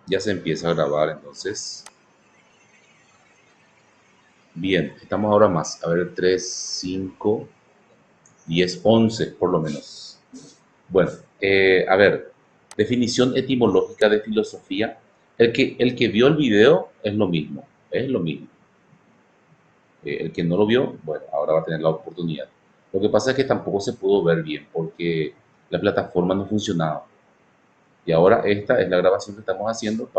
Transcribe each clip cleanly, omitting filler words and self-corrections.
Ya se empieza a grabar entonces. Bien, estamos ahora más. A ver, 3, 5, 10, 11 por lo menos. Bueno, a ver, definición etimológica de filosofía. El que vio el video es lo mismo, es lo mismo. El que no lo vio, bueno, ahora va a tener la oportunidad. Lo que pasa es que tampoco se pudo ver bien porque la plataforma no funcionaba. Y ahora esta es la grabación que estamos haciendo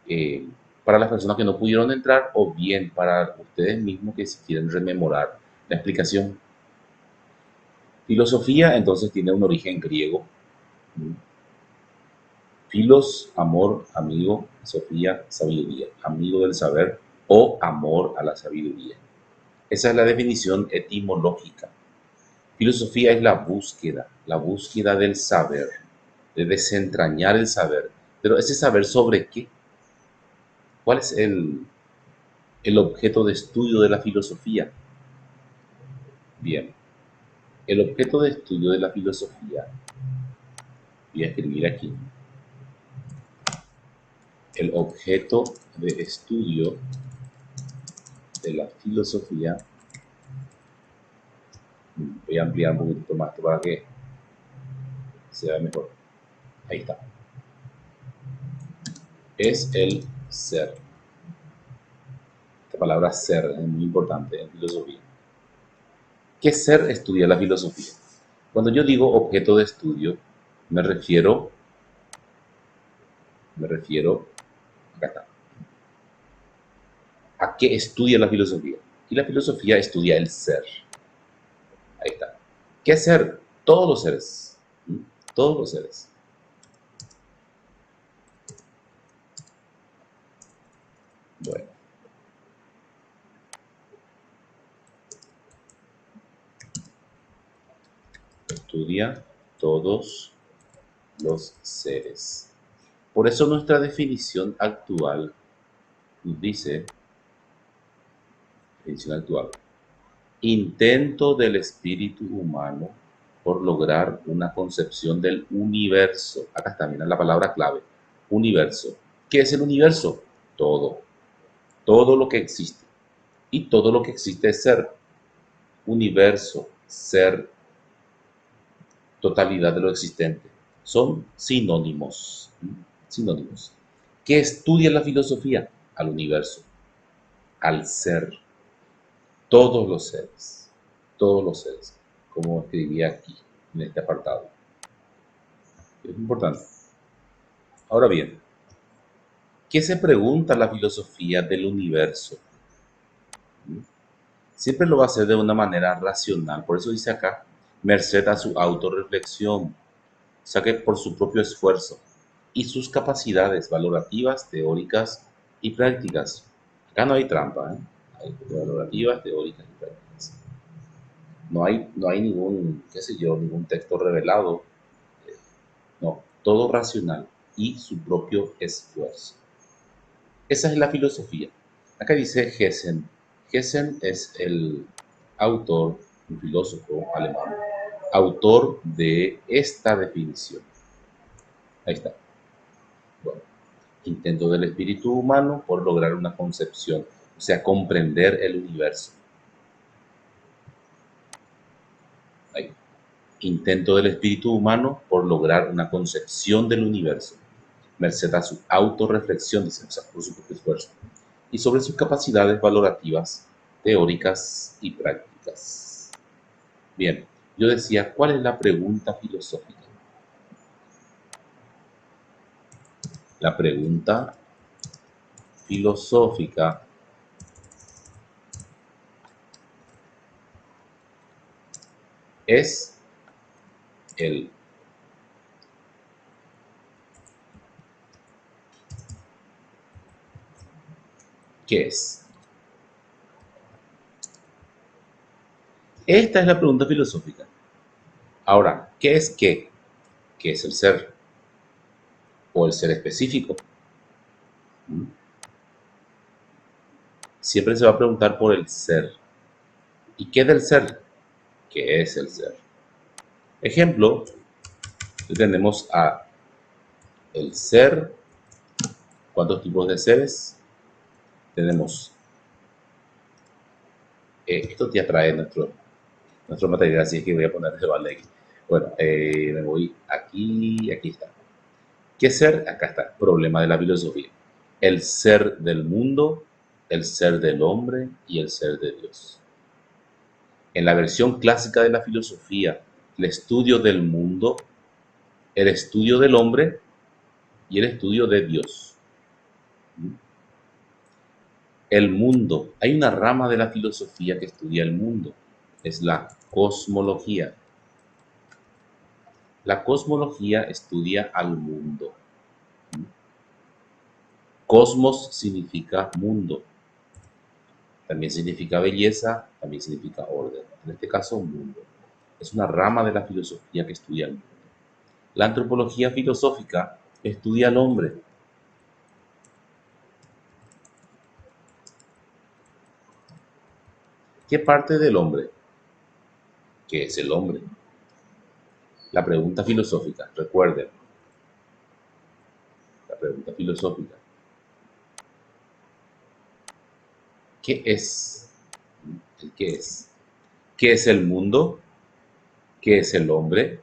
eh, para las personas que no pudieron entrar o bien para ustedes mismos que si quieren rememorar la explicación. Filosofía entonces tiene un origen griego. Filos, amor, amigo, Sofía, sabiduría, amigo del saber o amor a la sabiduría. Esa es la definición etimológica. Filosofía es la búsqueda del saber, de desentrañar el saber. Pero ese saber sobre qué, ¿cuál es el objeto de estudio de la filosofía? Bien, el objeto de estudio de la filosofía, voy a escribir aquí, el objeto de estudio de la filosofía, voy a ampliar un poquito más para que se vea mejor. Ahí está. Es el ser. Esta palabra ser es muy importante en filosofía. ¿Qué ser estudia la filosofía? Cuando yo digo objeto de estudio, me refiero, acá está, a qué estudia la filosofía. Y la filosofía estudia el ser. Ahí está. ¿Qué ser? Todos los seres. ¿Mm? Todos los seres. Bueno, estudia todos los seres. Por eso nuestra definición actual nos dice, definición actual, intento del espíritu humano por lograr una concepción del universo. Acá está, mira la palabra clave, universo. ¿Qué es el universo? Todo, todo lo que existe. Y todo lo que existe es ser. Universo, ser, totalidad de lo existente. Son sinónimos. Sinónimos. ¿Qué estudia la filosofía? Al universo, al ser. Todos los seres. Todos los seres. Como escribía aquí, en este apartado. Es importante. Ahora bien, ¿qué se pregunta la filosofía del universo? Siempre lo va a hacer de una manera racional. Por eso dice acá, merced a su autorreflexión, o sea que por su propio esfuerzo y sus capacidades valorativas, teóricas y prácticas. Acá no hay trampa, ¿eh? Hay valorativas, teóricas y prácticas. No hay ningún, qué sé yo, ningún texto revelado. No, todo racional y su propio esfuerzo. Esa es la filosofía. Acá dice Hessen. Hessen es el autor, un filósofo alemán, autor de esta definición. Ahí está. Bueno, intento del espíritu humano por lograr una concepción, o sea, comprender el universo. Ahí. Intento del espíritu humano por lograr una concepción del universo, merced a su autorreflexión, dice, o sea, por su propio esfuerzo, y sobre sus capacidades valorativas, teóricas y prácticas. Bien, yo decía, ¿cuál es la pregunta filosófica? La pregunta filosófica es el ¿qué es? Esta es la pregunta filosófica. Ahora, ¿qué es qué? ¿Qué es el ser? ¿O el ser específico? Siempre se va a preguntar por el ser. ¿Y qué del ser? ¿Qué es el ser? Ejemplo, tenemos a el ser ¿Cuántos tipos de seres? Tenemos, esto ya trae nuestro material, así es que voy a poner de vale aquí. Bueno, me voy aquí, aquí está. ¿Qué ser? Acá está, problema de la filosofía. El ser del mundo, el ser del hombre y el ser de Dios. En la versión clásica de la filosofía, el estudio del mundo, el estudio del hombre y el estudio de Dios. El mundo. Hay una rama de la filosofía que estudia el mundo. Es la cosmología. La cosmología estudia al mundo. Cosmos significa mundo. También significa belleza, también significa orden. En este caso, mundo. Es una rama de la filosofía que estudia el mundo. La antropología filosófica estudia al hombre. ¿Qué parte del hombre? ¿Qué es el hombre? La pregunta filosófica, recuerden, la pregunta filosófica. ¿Qué es? ¿El qué es? ¿Qué es el mundo? ¿Qué es el hombre?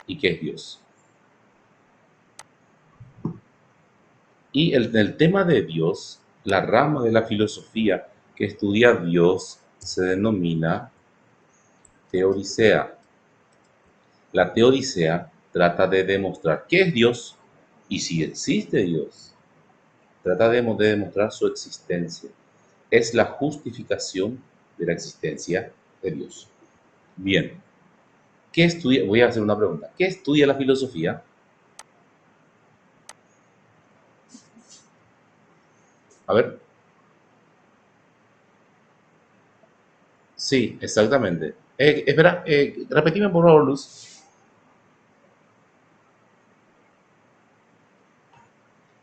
¿Y qué es Dios? Y el tema de Dios, la rama de la filosofía que estudia a Dios se denomina teodicea. La teodicea trata de demostrar qué es Dios y si existe Dios. Trata de demostrar su existencia. Es la justificación de la existencia de Dios. Bien, ¿qué estudia? Voy a hacer una pregunta. ¿Qué estudia la filosofía? A ver. Sí, exactamente. Espera, repetime por favor, Luz.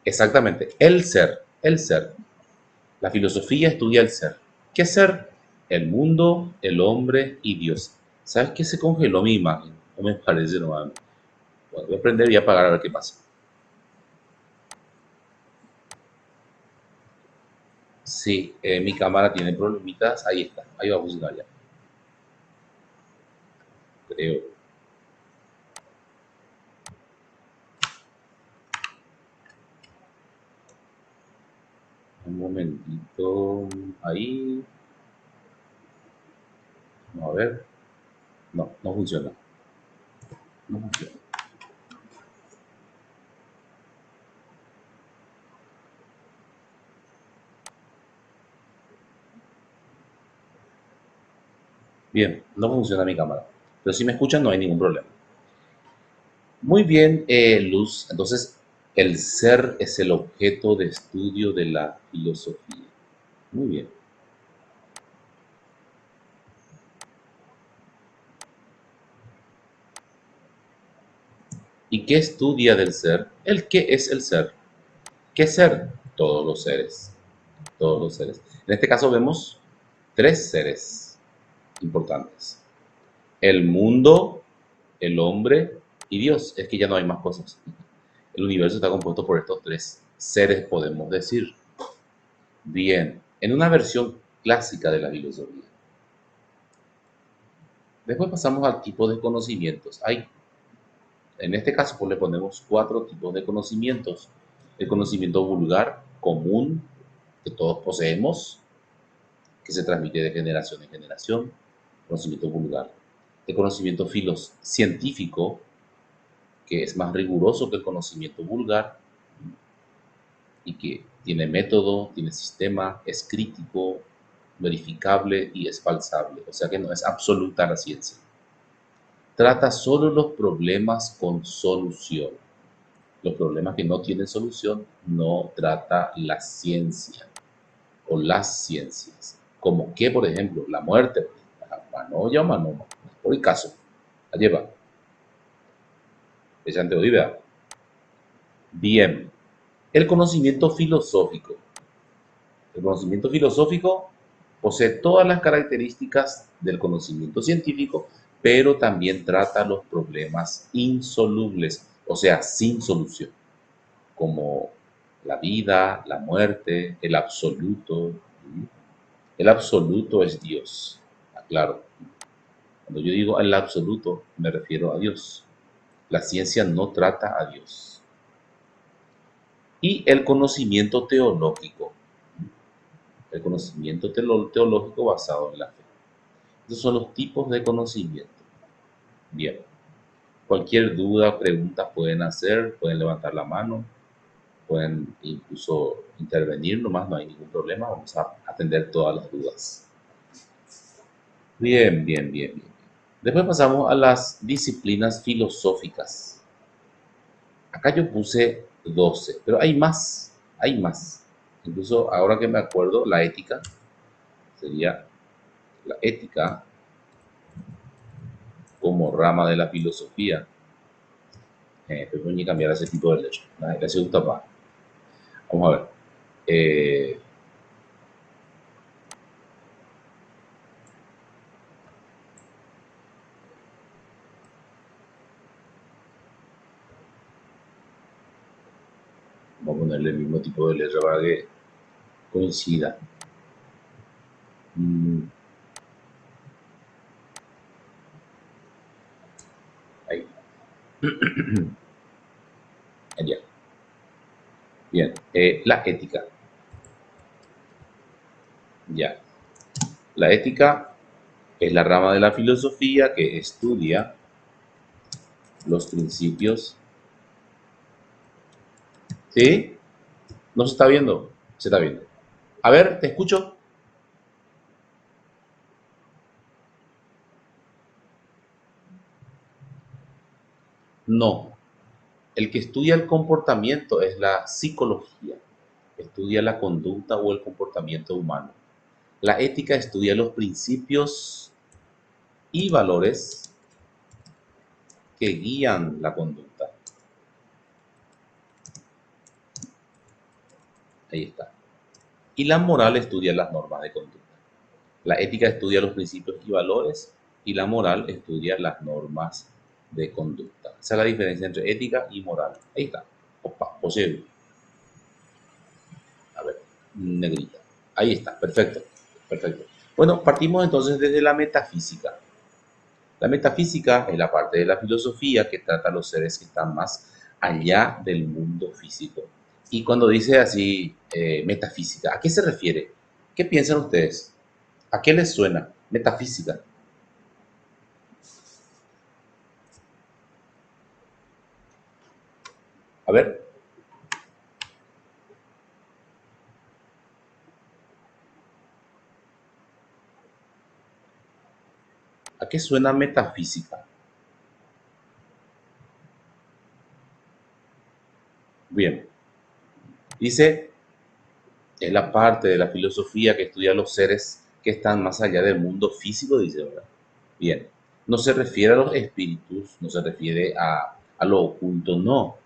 Exactamente, el ser, el ser. La filosofía estudia el ser. ¿Qué ser? El mundo, el hombre y Dios. ¿Sabes qué? Se congeló mi imagen. No me parece normal. Bueno, voy a prender y voy a apagar a ver qué pasa. Sí, mi cámara tiene problemitas. Ahí está. Ahí va a funcionar ya. Creo. Un momentito. Ahí. Vamos a ver. No, no funciona. No funciona. Bien, no funciona mi cámara. Pero si me escuchan no hay ningún problema. Muy bien, Luz. Entonces, el ser es el objeto de estudio de la filosofía. Muy bien. ¿Y qué estudia del ser? El qué es el ser. ¿Qué ser? Todos los seres. Todos los seres. En este caso vemos tres seres importantes. El mundo, el hombre y Dios. Es que ya no hay más cosas. El universo está compuesto por estos tres seres, podemos decir. Bien, en una versión clásica de la filosofía. Después pasamos al tipo de conocimientos. En este caso, pues le ponemos cuatro tipos de conocimientos. El conocimiento vulgar, común, que todos poseemos, que se transmite de generación en generación, conocimiento vulgar. El conocimiento científico, que es más riguroso que el conocimiento vulgar y que tiene método, tiene sistema, es crítico, verificable y es falsable. O sea que no es absoluta la ciencia. Trata solo los problemas con solución. Los problemas que no tienen solución no trata la ciencia o las ciencias. Como que, por ejemplo, la muerte, manoya o manoma, por el caso, la lleva. Ella te oída. Bien, el conocimiento filosófico. El conocimiento filosófico posee todas las características del conocimiento científico, pero también trata los problemas insolubles, o sea, sin solución. como la vida, la muerte, el absoluto. El absoluto es Dios, aclaro. Cuando yo digo el absoluto, me refiero a Dios. La ciencia no trata a Dios. Y el conocimiento teológico. El conocimiento teológico basado en la fe. Esos son los tipos de conocimiento. Bien. Cualquier duda, pregunta pueden hacer, pueden levantar la mano, pueden incluso intervenir nomás, no hay ningún problema. Vamos a atender todas las dudas. Bien, bien, bien, bien. Después pasamos a las disciplinas filosóficas. Acá yo puse 12, pero hay más, hay más. Incluso ahora que me acuerdo, la ética sería la ética como rama de la filosofía. Pero voy a cambiar ese tipo de letra. La segunda parte. Vamos a ver. Eh, Vamos a ponerle el mismo tipo de letra para que coincida. Ahí. Allá. Bien. La ética. Ya. La ética es la rama de la filosofía que estudia los principios. ¿Sí? ¿No se está viendo? Se está viendo. A ver, te escucho. No. El que estudia el comportamiento es la psicología. Estudia la conducta o el comportamiento humano. La ética estudia los principios y valores que guían la conducta. Ahí está. Y la moral estudia las normas de conducta. La ética estudia los principios y valores y la moral estudia las normas de conducta. Esa es la diferencia entre ética y moral. Ahí está. Opa, posible. A ver, negrita. Ahí está, perfecto. Perfecto. Bueno, partimos entonces desde la metafísica. La metafísica es la parte de la filosofía que trata a los seres que están más allá del mundo físico. Y cuando dice así, metafísica, ¿a qué se refiere? ¿Qué piensan ustedes? ¿A qué les suena? Metafísica. A ver, ¿a qué suena metafísica? Bien, dice, es la parte de la filosofía que estudia los seres que están más allá del mundo físico, dice, ¿verdad? Bien, no se refiere a los espíritus, no se refiere a lo oculto, no.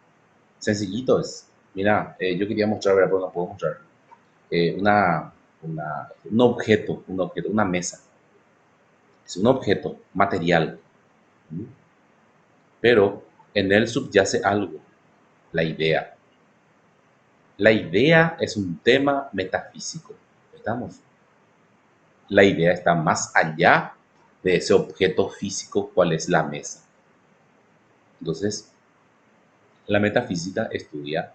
Sencillito es. Mira, yo quería mostrar, ¿verdad? Pero no puedo mostrar. Un objeto, una mesa. Es un objeto material, ¿sí? Pero en él subyace algo, la idea. La idea es un tema metafísico. ¿Estamos? La idea está más allá de ese objeto físico, cual es la mesa. Entonces, la metafísica estudia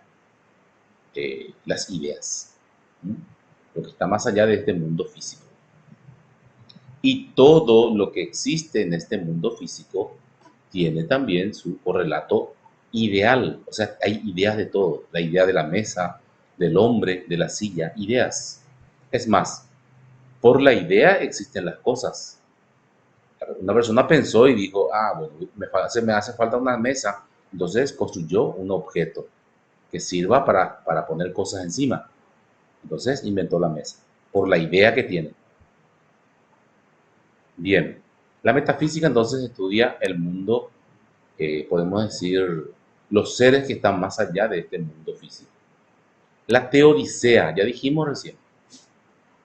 las ideas, ¿sí? Lo que está más allá de este mundo físico. Y todo lo que existe en este mundo físico tiene también su correlato ideal. O sea, hay ideas de todo. La idea de la mesa, del hombre, de la silla, ideas. Es más, por la idea existen las cosas. Una persona pensó y dijo, bueno, me hace falta una mesa. Entonces construyó un objeto que sirva para poner cosas encima. Entonces inventó la mesa, por la idea que tiene. Bien, la metafísica entonces estudia el mundo, podemos decir, los seres que están más allá de este mundo físico. La teodicea, ya dijimos recién,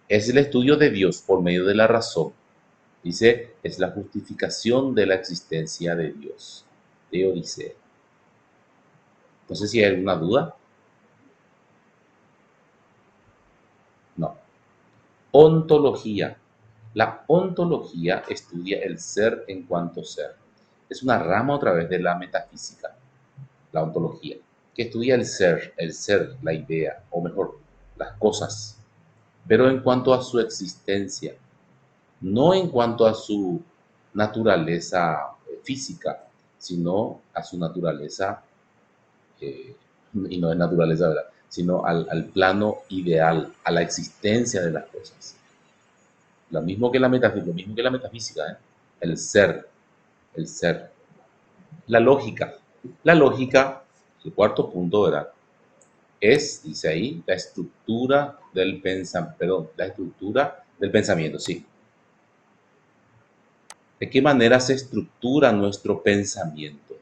es el estudio de Dios por medio de la razón. Dice, es la justificación de la existencia de Dios. Teodicea. No sé si hay alguna duda. Ontología. La ontología estudia el ser en cuanto ser. Es una rama otra vez de la metafísica, la ontología, que estudia el ser, la idea, o mejor, las cosas, pero en cuanto a su existencia, no en cuanto a su naturaleza física, sino a su naturaleza, eh, y no es naturaleza, ¿verdad? Sino al plano ideal, a la existencia de las cosas. Lo mismo que la metafísica, ¿eh? El ser, el ser. La lógica. La lógica, el cuarto punto, ¿verdad? Es, dice ahí, la estructura del pensamiento, perdón, la estructura del pensamiento, sí. ¿De qué manera se estructura nuestro pensamiento?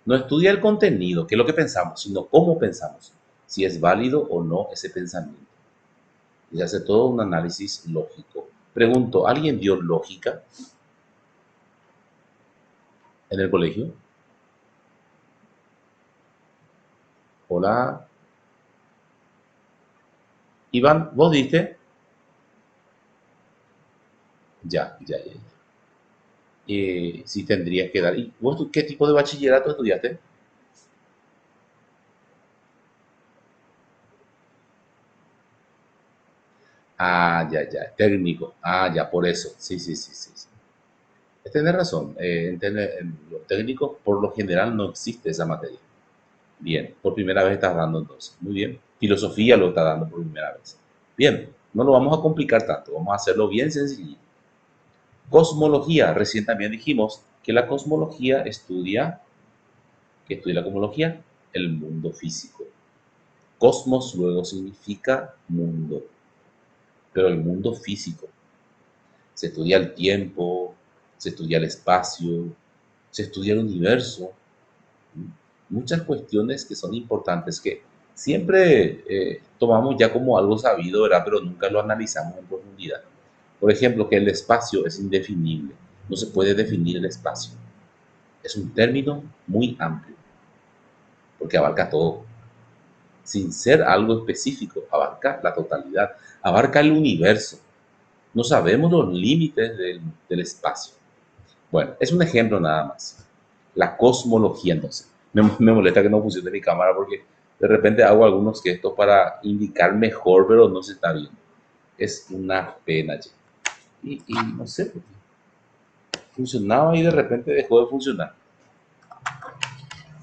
No estudia el contenido, qué es lo que pensamos, sino cómo pensamos, si es válido o no ese pensamiento. Y hace todo un análisis lógico. Pregunto, ¿alguien dio lógica en el colegio? Hola, Iván, ¿vos diste? Ya, ya, ya. Sí tendrías que dar. ¿Y vos qué tipo de bachillerato estudiaste? Ah, ya, ya, técnico. Ah, ya, por eso. Sí, sí, sí, sí, sí. Tienes razón. En lo técnico, por lo general, no existe esa materia. Bien, por primera vez estás dando entonces. Muy bien. Filosofía lo está dando por primera vez. Bien, no lo vamos a complicar tanto. Vamos a hacerlo bien sencillito. Cosmología. Recién también dijimos que la cosmología estudia, ¿qué estudia la cosmología? El mundo físico. Cosmos luego significa mundo, pero el mundo físico. Se estudia el tiempo, se estudia el espacio, se estudia el universo, muchas cuestiones que son importantes que siempre tomamos ya como algo sabido, ¿verdad? Pero nunca lo analizamos en profundidad. Por ejemplo, que el espacio es indefinible, no se puede definir el espacio. Es un término muy amplio porque abarca todo, sin ser algo específico, abarca la totalidad, abarca el universo. No sabemos los límites del espacio. Bueno, es un ejemplo nada más. La cosmología, entonces. Me molesta que no funcione mi cámara porque de repente hago algunos gestos para indicar mejor, pero no se está viendo. Es una pena, che. Y no sé por qué. Funcionaba y de repente dejó de funcionar.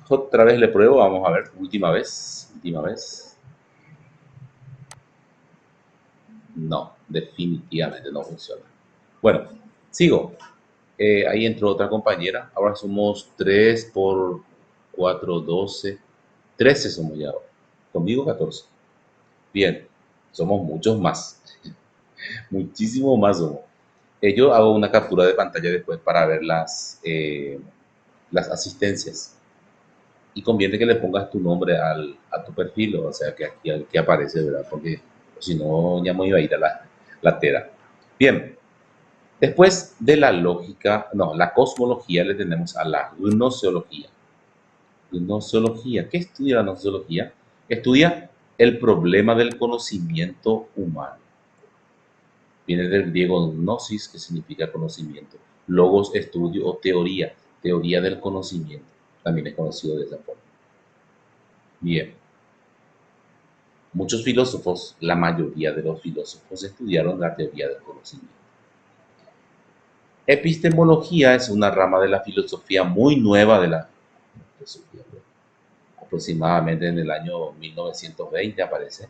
Otra vez le pruebo, vamos a ver. Última vez. Última vez. No, definitivamente no funciona. Bueno, sigo. Ahí entró otra compañera. Ahora somos 3 por 4 12. 13 somos ya ahora. Conmigo 14. Bien, somos muchos más. Muchísimo más somos. Yo hago una captura de pantalla después para ver las asistencias. Y conviene que le pongas tu nombre a tu perfil, o sea, que aquí que aparece, ¿verdad? Porque si no, ya me iba a ir a la tera. Bien, después de la lógica, no, la cosmología le tenemos a la gnoseología. Gnoseología, ¿qué estudia la gnoseología? Estudia el problema del conocimiento humano. Viene del griego gnosis, que significa conocimiento. Logos, estudio o teoría, teoría del conocimiento. También es conocido de esa forma. Bien, muchos filósofos, la mayoría de los filósofos estudiaron la teoría del conocimiento. Epistemología es una rama de la filosofía muy nueva de la filosofía. Aproximadamente en el año 1920 aparece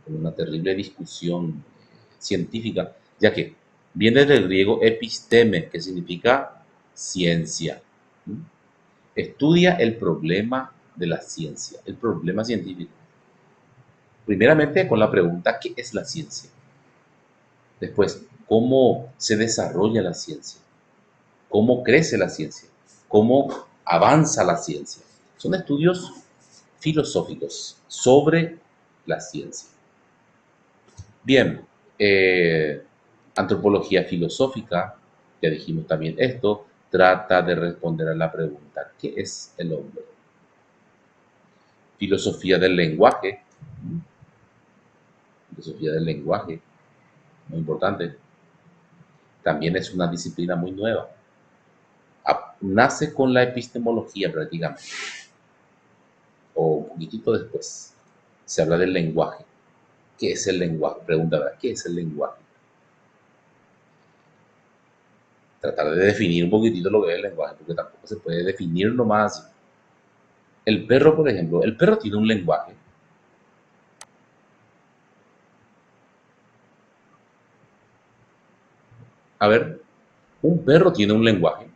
con una terrible discusión científica, ya que viene del griego episteme, que significa ciencia. ¿Mm? Estudia el problema de la ciencia, el problema científico. Primeramente con la pregunta, ¿qué es la ciencia? Después, ¿cómo se desarrolla la ciencia? ¿Cómo crece la ciencia? ¿Cómo avanza la ciencia? Son estudios filosóficos sobre la ciencia. Bien, antropología filosófica, ya dijimos también esto, trata de responder a la pregunta, ¿qué es el hombre? Filosofía del lenguaje, filosofía del lenguaje, muy importante. También es una disciplina muy nueva. Nace con la epistemología prácticamente, o un poquitito después. Se habla del lenguaje. ¿Qué es el lenguaje? Pregunta, ¿verdad? ¿Qué es el lenguaje? Tratar de definir un poquitito lo que es el lenguaje, porque tampoco se puede definir nomás. El perro, por ejemplo, el perro tiene un lenguaje. A ver, un perro tiene un lenguaje.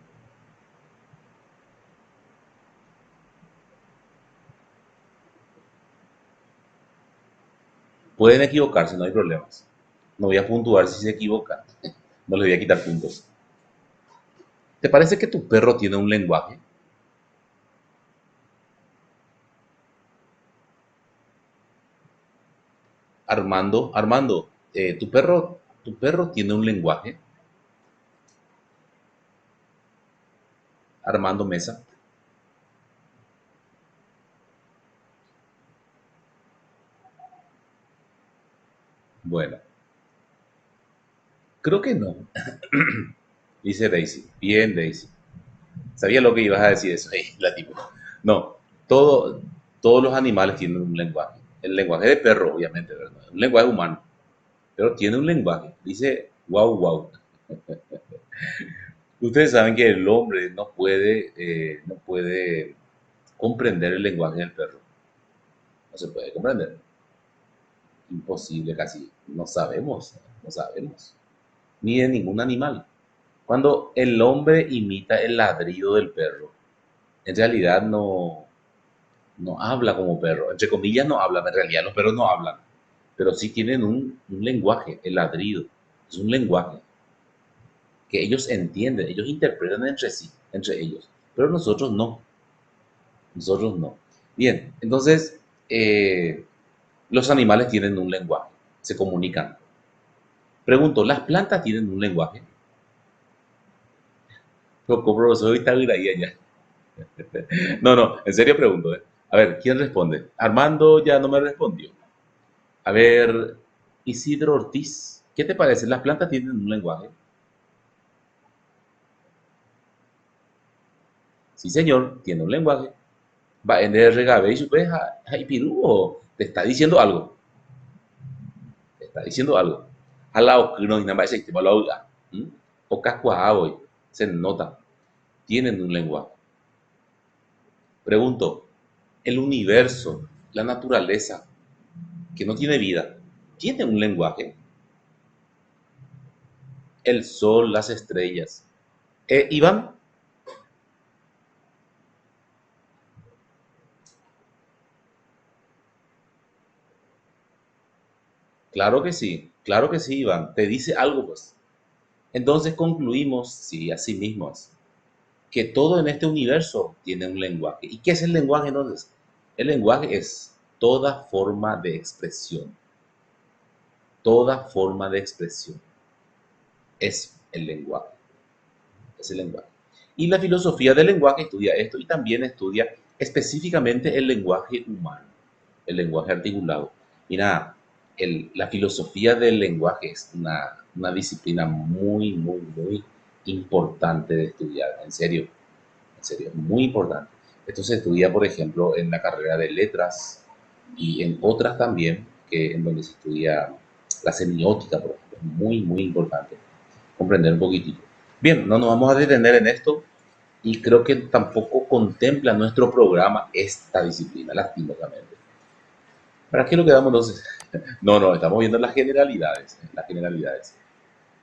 Pueden equivocarse, no hay problemas. No voy a puntuar si se equivocan. No les voy a quitar puntos. ¿Te parece que tu perro tiene un lenguaje? Armando, tu perro tiene un lenguaje. Armando Mesa. Bueno, creo que no, dice Daisy. Bien, Daisy. Sabía lo que ibas a decir eso, la tipo. No, todo, todos los animales tienen un lenguaje. El lenguaje de perro, obviamente, ¿verdad? Un lenguaje humano, pero tiene un lenguaje. Dice, wow, wow. Ustedes saben que el hombre no puede comprender el lenguaje del perro. No se puede comprender. Imposible casi. No sabemos, no sabemos. Ni de ningún animal. Cuando el hombre imita el ladrido del perro, en realidad no habla como perro. Entre comillas no hablan, en realidad los perros no hablan. Pero sí tienen un lenguaje, el ladrido. Es un lenguaje que ellos entienden, ellos interpretan entre sí, entre ellos. Pero nosotros no, nosotros no. Bien, entonces los animales tienen un lenguaje, se comunican. Pregunto, ¿las plantas tienen un lenguaje? Loco, profesor, está ahí allá. No, no, en serio pregunto, ¿eh? A ver, ¿quién responde? Armando ya no me respondió. A ver, Isidro Ortiz, ¿qué te parece? ¿Las plantas tienen un lenguaje? Sí, señor, tiene un lenguaje. Va en el regabe y su peja, ay, piruo, te está diciendo algo, te está diciendo algo. Al lado que no hay nada más, te va a la o cascua hoy, se nota, tienen un lenguaje. Pregunto, el universo, la naturaleza, que no tiene vida, ¿tiene un lenguaje? El sol, las estrellas. Iván, claro que sí, Iván, te dice algo, pues. Entonces concluimos, sí, así mismo es, que todo en este universo tiene un lenguaje. ¿Y qué es el lenguaje entonces? El lenguaje es toda forma de expresión, toda forma de expresión es el lenguaje, es el lenguaje. Y la filosofía del lenguaje estudia esto y también estudia específicamente el lenguaje humano, el lenguaje articulado. Mira, la filosofía del lenguaje es una disciplina muy, muy, muy importante de estudiar, en serio, es muy importante. Esto se estudia, por ejemplo, en la carrera de letras y en otras también, en donde se estudia la semiótica, por ejemplo. Es muy, muy importante comprender un poquitito. Bien, no nos vamos a detener en esto y creo que tampoco contempla nuestro programa esta disciplina, lastimosamente. ¿Para qué lo quedamos entonces? No, no, estamos viendo las generalidades, las generalidades.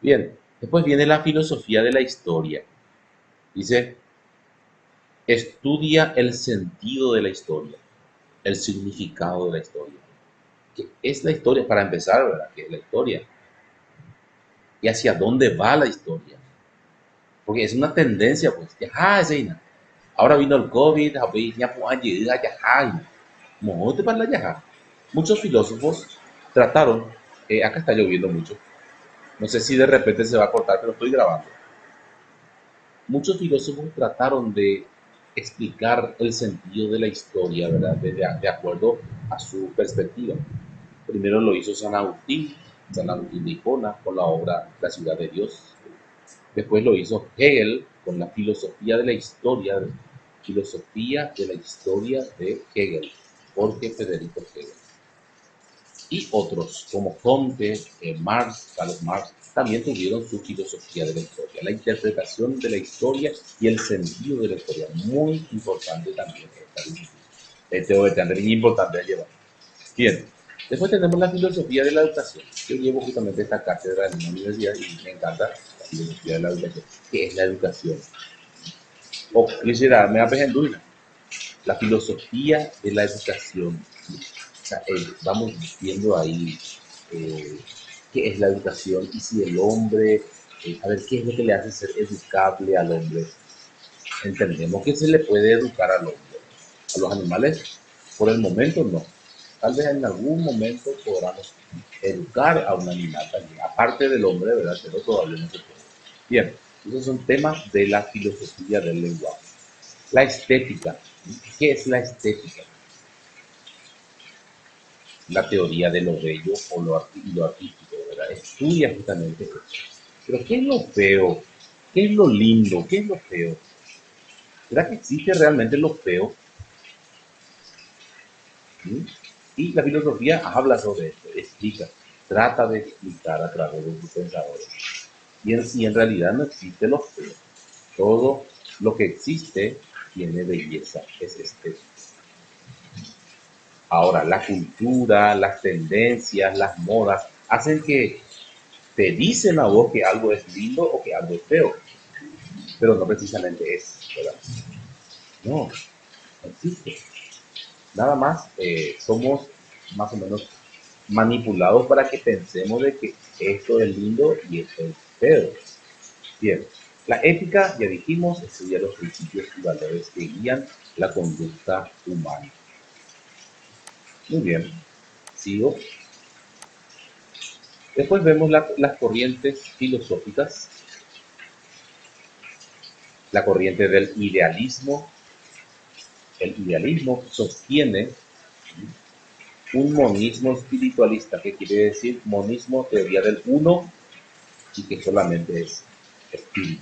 Bien, después viene la filosofía de la historia. Dice, estudia el sentido de la historia, el significado de la historia. ¿Qué es la historia? Para empezar, ¿verdad? ¿Qué es la historia? ¿Y hacia dónde va la historia? Porque es una tendencia, pues. Ya, Zeina. Ahora vino el COVID, ya para la. Muchos filósofos trataron, acá está lloviendo mucho, no sé si de repente se va a cortar, pero estoy grabando. Muchos filósofos trataron de explicar el sentido de la historia, ¿verdad? De acuerdo a su perspectiva. Primero lo hizo San Agustín de Hipona, con la obra La ciudad de Dios. Después lo hizo Hegel con la filosofía de la historia de Hegel, Jorge Federico Hegel. Y otros como Comte, Marx, Carlos Marx, también tuvieron su filosofía de la historia, la interpretación de la historia y el sentido de la historia. Muy importante también esta disciplina. Este es importante de llevar. Bien, después tenemos la filosofía de la educación. Yo llevo justamente esta cátedra en una universidad y me encanta la filosofía de la educación. ¿Qué es la educación? O quisiera, me aprehenduina. La filosofía de la educación. O sea, vamos viendo ahí eh, qué es la educación y si el hombre, a ver, qué es lo que le hace ser educable al hombre. Entendemos que se le puede educar al hombre. A los animales, por el momento no. Tal vez en algún momento podamos educar a un animal también, aparte del hombre, ¿verdad? Pero todavía no se puede. Bien, esos son temas de la filosofía del lenguaje. La estética. ¿Qué es la estética? La teoría de lo bello o lo artístico, ¿verdad? Estudia justamente eso. Pero ¿qué es lo feo? ¿Qué es lo lindo? ¿Qué es lo feo? ¿Será que existe realmente lo feo? ¿Mm? Y la filosofía habla sobre esto, explica, trata de explicar a través de sus pensadores. Y en realidad no existe lo feo. Todo lo que existe tiene belleza, es estético. Ahora, la cultura, las tendencias, las modas, hacen que te dicen a vos que algo es lindo o que algo es feo, pero no precisamente es, ¿verdad? No, no existe. Nada más somos más o menos manipulados para que pensemos de que esto es lindo y esto es feo. Bien, la ética, ya dijimos, estudia los principios y valores que guían la conducta humana. Muy bien, sigo. Después vemos las corrientes filosóficas, la corriente del idealismo. El idealismo sostiene un monismo espiritualista, que quiere decir monismo, teoría del uno y que solamente es espíritu.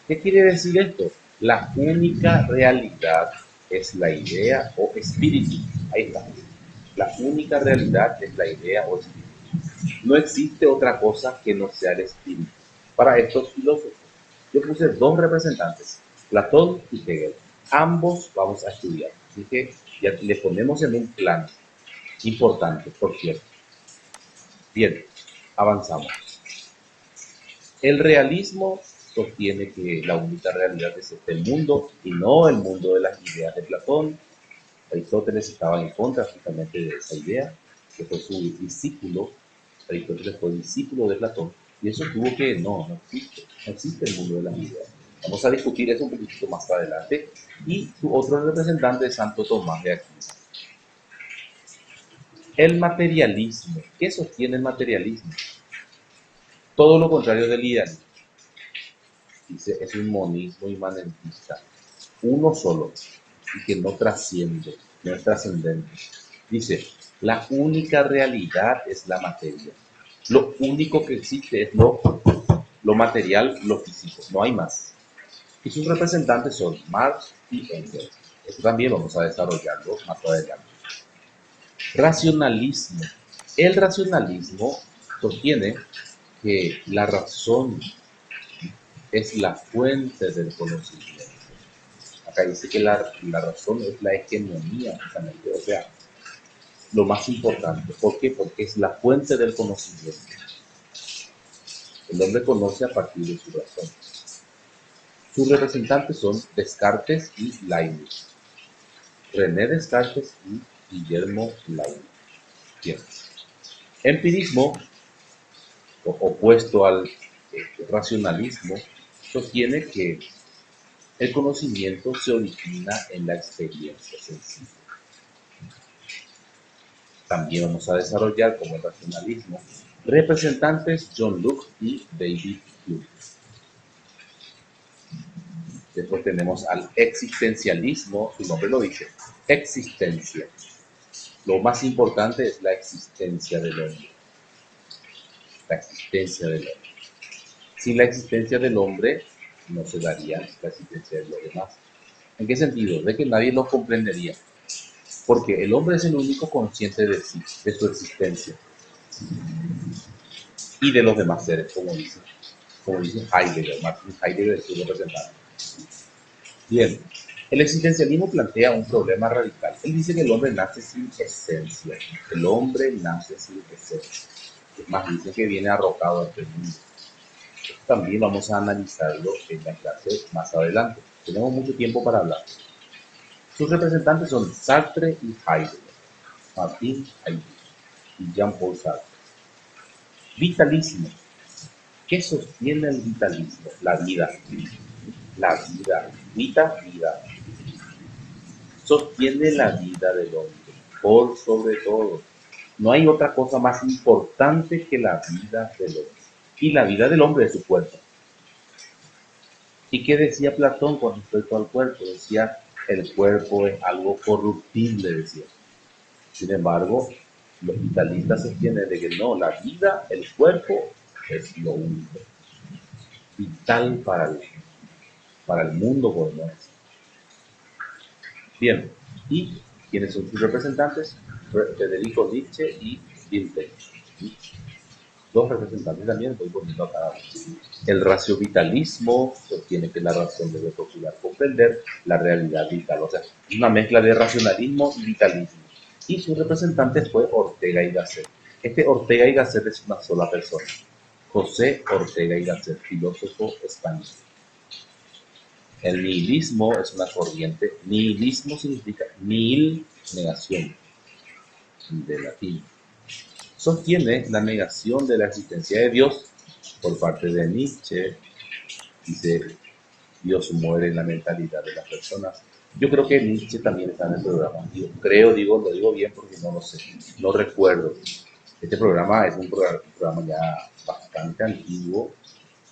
¿Qué quiere decir esto? La única realidad es la idea o espíritu. Ahí está. La única realidad es la idea o espíritu. No existe otra cosa que no sea el espíritu. Para estos filósofos, yo puse dos representantes, Platón y Hegel. Ambos vamos a estudiar. Así que ya le ponemos en un plan importante, por cierto. Bien, avanzamos. El realismo sostiene que la única realidad es este mundo y no el mundo de las ideas de Platón. Aristóteles estaba en contra justamente de esa idea, que fue su discípulo. Aristóteles fue discípulo de Platón y eso tuvo que, no existe el mundo de las ideas. Vamos a discutir eso un poquito más adelante. Y su otro representante es Santo Tomás de Aquino. El materialismo. ¿Qué sostiene el materialismo? Todo lo contrario del idealismo. Dice, es un monismo inmanentista, uno solo, y que no trasciende, no es trascendente. Dice, la única realidad es la materia. Lo único que existe es lo material, lo físico, no hay más. Y sus representantes son Marx y Engels. Esto también vamos a desarrollarlo más adelante. Racionalismo. El racionalismo sostiene que la razón es la fuente del conocimiento. Acá dice que la razón es la hegemonía, justamente, o sea, lo más importante. ¿Por qué? Porque es la fuente del conocimiento. El hombre conoce a partir de su razón. Sus representantes son Descartes y Leibniz. René Descartes y Guillermo Leibniz. Bien. Empirismo, opuesto al racionalismo, sostiene que el conocimiento se origina en la experiencia sencilla. También vamos a desarrollar como el racionalismo representantes John Locke y David Hume. Después tenemos al existencialismo, su nombre lo dice, existencia. Lo más importante es la existencia del hombre. La existencia del hombre. Sin la existencia del hombre, no se daría la existencia de los demás. ¿En qué sentido? De que nadie lo comprendería. Porque el hombre es el único consciente de sí, de su existencia y de los demás seres, como dice Heidegger, Martin Heidegger es su representante. Bien, el existencialismo plantea un problema radical. Él dice que el hombre nace sin esencia. El hombre nace sin esencia. Es más, dice que viene arrojado a este mundo. Esto también vamos a analizarlo en la clase más adelante. Tenemos mucho tiempo para hablar. Sus representantes son Sartre y Heidegger, Martin Heidegger y Jean-Paul Sartre. Vitalismo. ¿Qué sostiene el vitalismo? La vida. La vida. Vida. Sostiene la vida del hombre, por sobre todo. No hay otra cosa más importante que la vida del hombre. Y la vida del hombre es su cuerpo. ¿Y qué decía Platón con respecto al cuerpo? Decía, el cuerpo es algo corruptible, decía. Sin embargo, los vitalistas sostienen de que no, la vida, el cuerpo, es lo único. Vital para el mundo, podemos decir. Bien, ¿y quiénes son sus representantes? Federico Nietzsche y Wilhelm. Dos representantes también, estoy poniendo a cada uno. El raciovitalismo sostiene que la razón debe procurar comprender la realidad vital, o sea, es una mezcla de racionalismo y vitalismo. Y su representante fue Ortega y Gasset. Este Ortega y Gasset es una sola persona, José Ortega y Gasset, filósofo español. El nihilismo es una corriente. Nihilismo significa nihil, negación, de latín. Sostiene la negación de la existencia de Dios por parte de Nietzsche. Dice, Dios muere en la mentalidad de las personas. Yo creo que Nietzsche también está en el programa. Lo digo bien porque no lo sé, no recuerdo. Este programa es un programa ya bastante antiguo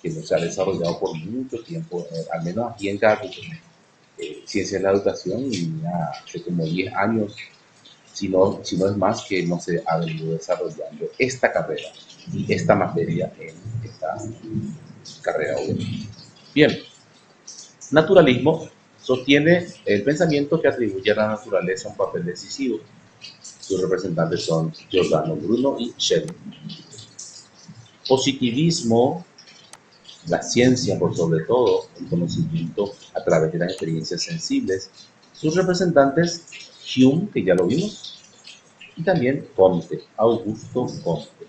que no se ha desarrollado por mucho tiempo, al menos aquí en Capital. Ciencia de la educación y ya hace como 10 años, si no es más, que no se ha venido desarrollando esta carrera y esta materia en esta carrera. Obviamente. Bien, naturalismo sostiene el pensamiento que atribuye a la naturaleza un papel decisivo. Sus representantes son Giordano Bruno y Schelling. Positivismo, la ciencia por sobre todo, el conocimiento a través de las experiencias sensibles. Sus representantes, Hume, que ya lo vimos, y también Comte, Augusto Comte.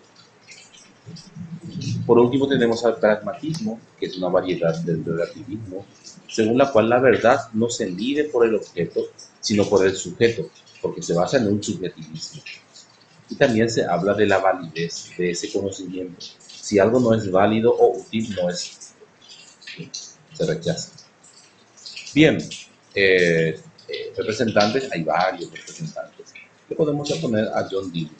Por último tenemos al pragmatismo, que es una variedad del relativismo, según la cual la verdad no se mide por el objeto, sino por el sujeto, porque se basa en un subjetivismo. Y también se habla de la validez de ese conocimiento. Si algo no es válido o útil, no es, se rechaza. Bien, representantes, hay varios representantes. Le podemos poner a John Dewey.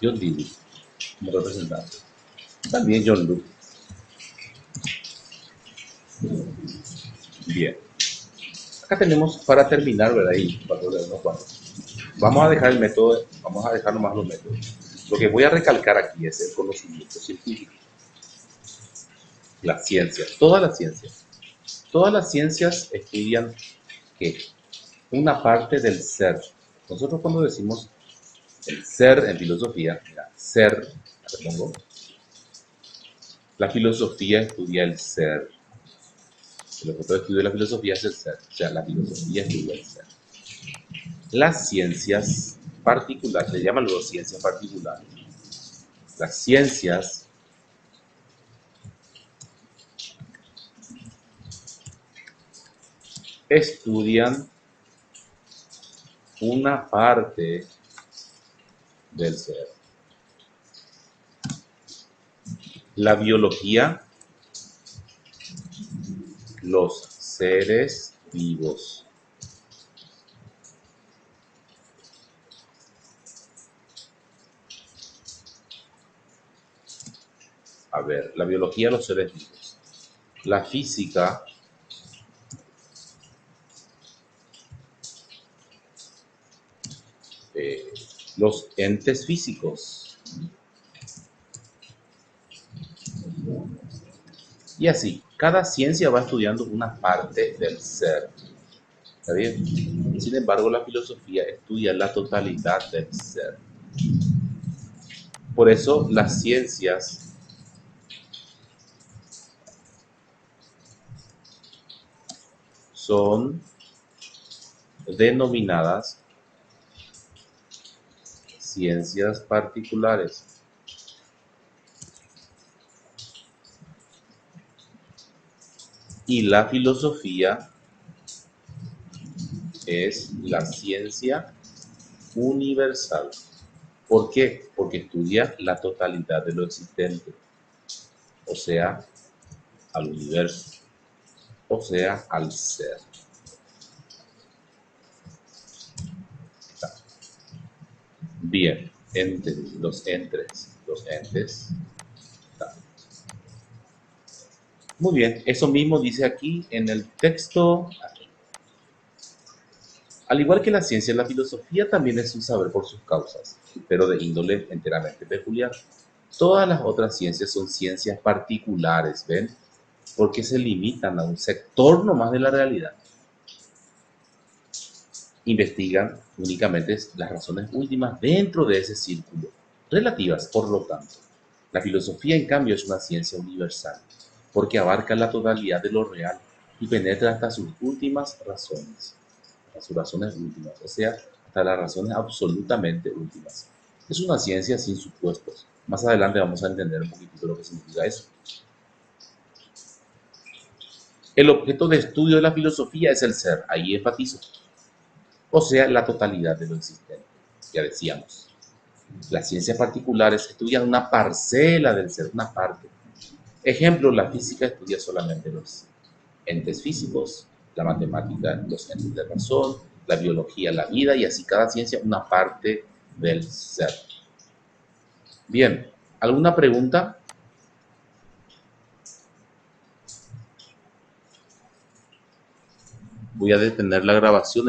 John Dewey como representante. También John Locke. Bien. Acá tenemos para terminar, ¿verdad? Y para unos cuantos. Vamos a dejar el método, vamos a dejar nomás los métodos. Lo que voy a recalcar aquí es el conocimiento científico. Las ciencias, todas las ciencias. Todas las ciencias estudian ¿qué? Una parte del ser. Nosotros cuando decimos el ser en filosofía, mira, ser, pongo, la filosofía estudia el ser. El objeto de estudio de la filosofía es el ser, o sea, la filosofía estudia el ser. Las ciencias particulares, le llaman luego ciencias particulares. Las ciencias estudian una parte del ser. La biología, los seres vivos. A ver, la biología, los seres vivos. La física, los entes físicos. Y así, cada ciencia va estudiando una parte del ser. ¿Está bien? Sin embargo, la filosofía estudia la totalidad del ser. Por eso las ciencias son denominadas ciencias particulares. Y la filosofía es la ciencia universal. ¿Por qué? Porque estudia la totalidad de lo existente, o sea, al universo, o sea, al ser. Bien, los entes. Muy bien, eso mismo dice aquí en el texto. Al igual que la ciencia, la filosofía también es un saber por sus causas, pero de índole enteramente peculiar. Todas las otras ciencias son ciencias particulares, ¿ven? Porque se limitan a un sector nomás de la realidad. Investigan únicamente las razones últimas dentro de ese círculo, relativas, por lo tanto. La filosofía, en cambio, es una ciencia universal, porque abarca la totalidad de lo real y penetra hasta sus últimas razones, hasta sus razones últimas, o sea, hasta las razones absolutamente últimas. Es una ciencia sin supuestos. Más adelante vamos a entender un poquitito lo que significa eso. El objeto de estudio de la filosofía es el ser, ahí enfatizo, o sea, la totalidad de lo existente, ya decíamos. Las ciencias particulares estudian una parcela del ser, una parte. Ejemplo, la física estudia solamente los entes físicos, la matemática, los entes de razón, la biología, la vida, y así cada ciencia una parte del ser. Bien, ¿alguna pregunta? Voy a detener la grabación.